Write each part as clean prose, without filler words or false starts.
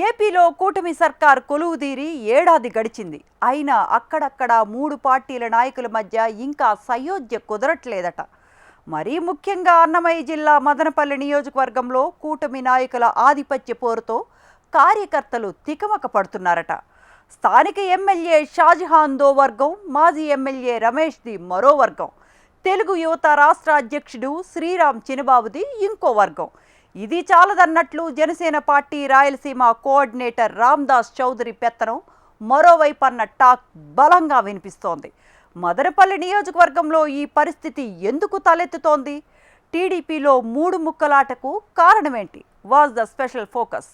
ఏపీలో కూటమి సర్కార్ కొలువుదీరి ఏడాది గడిచింది. అయినా అక్కడక్కడ 3 పార్టీల నాయకుల మధ్య ఇంకా సయోధ్య కుదరట్లేదట. మరీ ముఖ్యంగా అన్నమయ్య జిల్లా మదనపల్లి నియోజకవర్గంలో కూటమి నాయకుల ఆధిపత్య పోరుతో కార్యకర్తలు తికమక పడుతున్నారట. స్థానిక ఎమ్మెల్యే షాజహాన్ దో వర్గం, మాజీ ఎమ్మెల్యే రమేష్ది మరో వర్గం, తెలుగు యువత రాష్ట్ర అధ్యక్షుడు శ్రీరామ్ చినబాబుది ఇంకో వర్గం. ఇది చాలదన్నట్లు జనసేన పార్టీ రాయలసీమ కోఆర్డినేటర్ రామ్దాస్ చౌదరి పెత్తనం మరోవైపు అన్న టాక్ బలంగా వినిపిస్తోంది. మదనపల్లి నియోజకవర్గంలో ఈ పరిస్థితి ఎందుకు తలెత్తుతోంది? టీడీపీలో 3 ముక్కలాటకు కారణమేంటి? Was the special focus.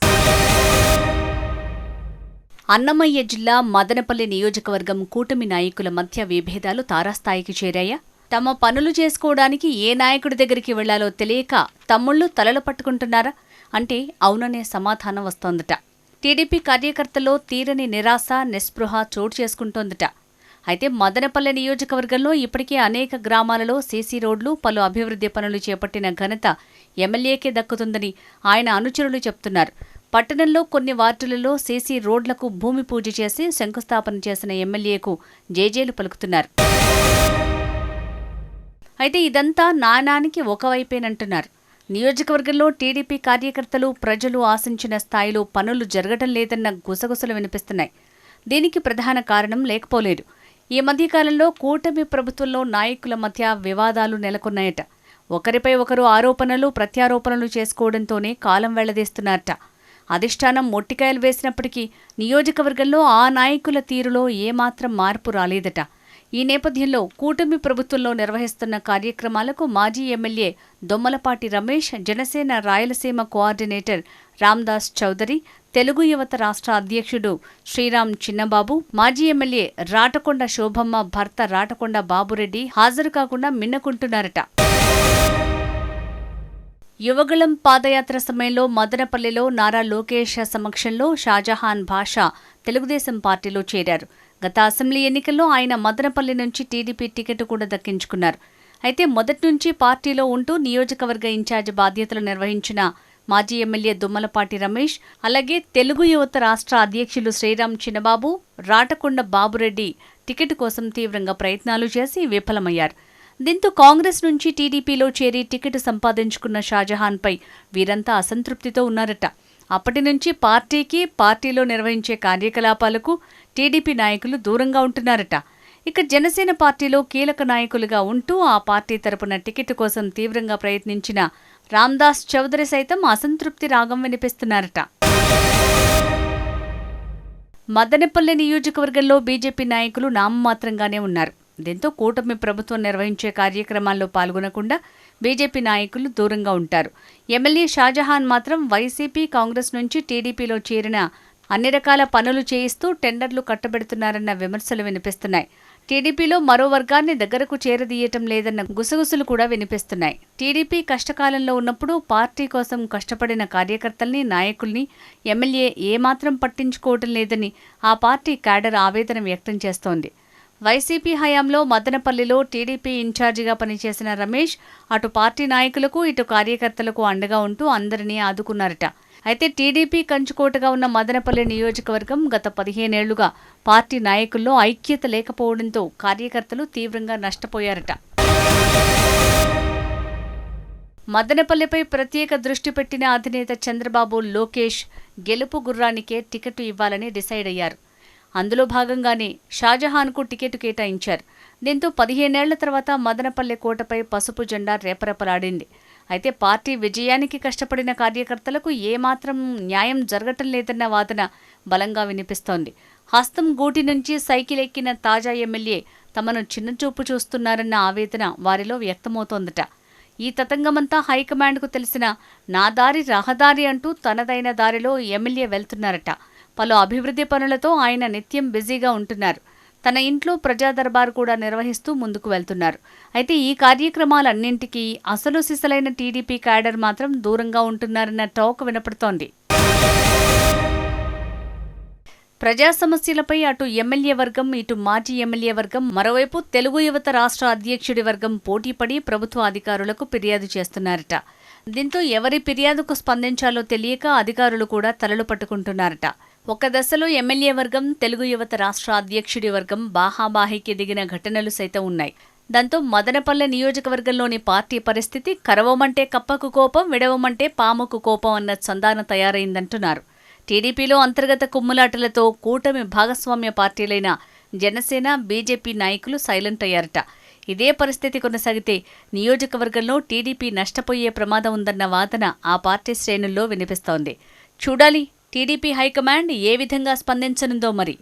Annamayya జిల్లా మదనపల్లి నియోజకవర్గం కూటమి నాయకుల మధ్య విభేదాలు తారాస్థాయికి చేరాయా? తమ పనులు చేసుకోవడానికి ఏ నాయకుడి దగ్గరికి వెళ్లాలో తెలియక తమ్ముళ్లు తలలు పట్టుకుంటున్నారా అంటే అవుననే సమాధానం వస్తోందట. టీడీపీ కార్యకర్తల్లో తీరని నిరాశ, నిస్పృహ చోటు చేసుకుంటోందట. అయితే మదనపల్లె నియోజకవర్గంలో ఇప్పటికే అనేక గ్రామాలలో సీసీ రోడ్లు, పలు అభివృద్ధి పనులు చేపట్టిన ఘనత ఎమ్మెల్యేకే దక్కుతుందని ఆయన అనుచరులు చెప్తున్నారు. పట్టణంలో కొన్ని వార్డులలో సీసీ రోడ్లకు భూమి పూజ చేసి శంకుస్థాపన చేసిన ఎమ్మెల్యేకు జేజేలు పలుకుతున్నారు. అయితే ఇదంతా నాణానికి ఒకవైపేనంటున్నారు. నియోజకవర్గంలో టీడీపీ కార్యకర్తలు, ప్రజలు ఆశించిన స్థాయిలో పనులు జరగటం లేదన్న గుసగుసలు వినిపిస్తున్నాయి. దీనికి ప్రధాన కారణం లేకపోలేదు. ఈ మధ్యకాలంలో కూటమి ప్రభుత్వంలో నాయకుల మధ్య వివాదాలు నెలకొన్నాయట. ఒకరిపై ఒకరు ఆరోపణలు, ప్రత్యారోపణలు చేసుకోవడంతోనే కాలం వెళ్లదీస్తున్నారట. అధిష్టానం మొట్టికాయలు వేసినప్పటికీ నియోజకవర్గంలో ఆ నాయకుల తీరులో ఏమాత్రం మార్పు రాలేదట. ఈ నేపథ్యంలో కూటమి ప్రభుత్వంలో నిర్వహిస్తున్న కార్యక్రమాలకు మాజీ ఎమ్మెల్యే దొమ్మలపాటి రమేష్, జనసేన రాయలసీమ కోఆర్డినేటర్ రామ్దాస్ చౌదరి, తెలుగు యువత రాష్ట్ర అధ్యక్షుడు శ్రీరామ్ చిన్నబాబు, మాజీ ఎమ్మెల్యే రాటకొండ శోభమ్మ భర్త రాటకొండ బాబురెడ్డి హాజరు కాకుండా మిన్నకుంటున్నారట. యువగళం పాదయాత్ర సమయంలో మదనపల్లిలో నారా లోకేష్ సమక్షంలో షాజహాన్ భాషా తెలుగుదేశం పార్టీలో చేరారు. గత అసెంబ్లీ ఎన్నికల్లో ఆయన మదనపల్లి నుంచి టీడీపీ టికెట్ కూడా దక్కించుకున్నారు. అయితే మొదటి నుంచి పార్టీలో ఉంటూ నియోజకవర్గ ఇన్ఛార్జ్ బాధ్యతలు నిర్వహించిన మాజీ ఎమ్మెల్యే దుమ్మలపాటి రమేష్, అలాగే తెలుగు యువత రాష్ట్ర అధ్యక్షులు శ్రీరామ్ చిన్నబాబు, రాటకొండ బాబురెడ్డి టికెట్ కోసం తీవ్రంగా ప్రయత్నాలు చేసి విఫలమయ్యారు. దీంతో కాంగ్రెస్ నుంచి టీడీపీలో చేరి టికెట్ సంపాదించుకున్న షాజహాన్పై వీరంతా అసంతృప్తితో ఉన్నారట. అప్పటి నుంచి పార్టీకి, పార్టీలో నిర్వహించే కార్యకలాపాలకు టీడీపీ నాయకులు దూరంగా ఉంటున్నారట. ఇక జనసేన పార్టీలో కీలక నాయకులుగా ఉంటూ ఆ పార్టీ తరపున టికెట్ కోసం తీవ్రంగా ప్రయత్నించిన రామ్దాస్ చౌదరి సైతం అసంతృప్తి రాగం వినిపిస్తున్నారట. మదనపల్లె నియోజకవర్గంలో బీజేపీ నాయకులు నామమాత్రంగానే ఉన్నారు. దీంతో కూటమి ప్రభుత్వం నిర్వహించే కార్యక్రమాల్లో పాల్గొనకుండా బీజేపీ నాయకులు దూరంగా ఉంటారు. ఎమ్మెల్యే షాజహాన్ మాత్రం వైసీపీ, కాంగ్రెస్ నుంచి టీడీపీలో చేరిన అన్ని రకాల పనులు చేయిస్తూ టెండర్లు కట్టబెడుతున్నారన్న విమర్శలు వినిపిస్తున్నాయి. టీడీపీలో మరో వర్గాన్ని దగ్గరకు చేరదీయటం లేదన్న గుసగుసలు కూడా వినిపిస్తున్నాయి. టీడీపీ కష్టకాలంలో ఉన్నప్పుడు పార్టీ కోసం కష్టపడిన కార్యకర్తల్ని, నాయకుల్ని ఎమ్మెల్యే ఏమాత్రం పట్టించుకోవటం లేదని ఆ పార్టీ క్యాడర్ ఆవేదన వ్యక్తం చేస్తోంది. వైసీపీ హయాంలో మదనపల్లిలో టీడీపీ ఇన్ఛార్జిగా పనిచేసిన రమేష్ అటు పార్టీ నాయకులకు, ఇటు కార్యకర్తలకు అండగా ఉంటూ అందరినీ ఆదుకున్నారట. అయితే టీడీపీ కంచుకోటగా ఉన్న మదనపల్లి నియోజకవర్గం గత 15 ఏళ్లుగా పార్టీ నాయకుల్లో ఐక్యత లేకపోవడంతో కార్యకర్తలు తీవ్రంగా నష్టపోయారట. మదనపల్లిపై ప్రత్యేక దృష్టి పెట్టిన అధినేత చంద్రబాబు, లోకేష్ గెలుపు గుర్రానికే టికెట్ ఇవ్వాలని డిసైడ్ అయ్యారు. అందులో భాగంగానే షాజహాన్కు టికెట్ కేటాయించారు. దీంతో 15 ఏళ్ల తర్వాత మదనపల్లె కోటపై పసుపు జెండా రేపరేపలాడింది. అయితే పార్టీ విజయానికి కష్టపడిన కార్యకర్తలకు ఏమాత్రం న్యాయం జరగటం లేదన్న వాదన బలంగా వినిపిస్తోంది. హస్తం గూటి నుంచి సైకిల్ ఎక్కిన తాజా ఎమ్మెల్యే తమను చిన్నచూపు చూస్తున్నారన్న ఆవేదన వారిలో వ్యక్తమవుతోందట. ఈ తతంగమంతా హైకమాండ్కు తెలిసిన నా దారి రహదారి అంటూ తనదైన దారిలో ఎమ్మెల్యే వెళ్తున్నారట. పలు అభివృద్ధి పనులతో ఆయన నిత్యం బిజీగా ఉంటున్నారు. తన ఇంట్లో ప్రజా దర్బార్ కూడా నిర్వహిస్తూ ముందుకు వెళ్తున్నారు. అయితే ఈ కార్యక్రమాలన్నింటికీ అసలు సిసలైన టీడీపీ క్యాడర్ మాత్రం దూరంగా ఉంటున్నారన్న టాక్ వినపడుతోంది. ప్రజా సమస్యలపై అటు ఎమ్మెల్యే వర్గం, ఇటు మాజీ ఎమ్మెల్యే వర్గం, మరోవైపు తెలుగు యువత రాష్ట్ర అధ్యక్షుడి వర్గం పోటీపడి ప్రభుత్వ అధికారులకు ఫిర్యాదు చేస్తున్నారట. దీంతో ఎవరి ఫిర్యాదుకు స్పందించాలో తెలియక అధికారులు కూడా తలలు పట్టుకుంటున్నారట. ఒక దశలో ఎమ్మెల్యే వర్గం, తెలుగు యువత రాష్ట్ర అధ్యక్షుడి వర్గం బాహాబాహికి దిగిన ఘటనలు సైతం ఉన్నాయి. దాంతో మదనపల్లె నియోజకవర్గంలోని పార్టీ పరిస్థితి కరవమంటే కప్పకు కోపం, విడవమంటే పాముకు కోపం అన్న చందాన తయారైందంటున్నారు. టీడీపీలో అంతర్గత కుమ్ములాటలతో కూటమి భాగస్వామ్య పార్టీలైన జనసేన, బీజేపీ నాయకులు సైలెంట్ అయ్యారట. ఇదే పరిస్థితి కొనసాగితే నియోజకవర్గంలో టీడీపీ నష్టపోయే ప్రమాదం ఉందన్న వాదన ఆ పార్టీ శ్రేణుల్లో వినిపిస్తోంది. చూడాలి టీడీపీ హైకమాండ్ ఏ విధంగా స్పందించనుందో మరి.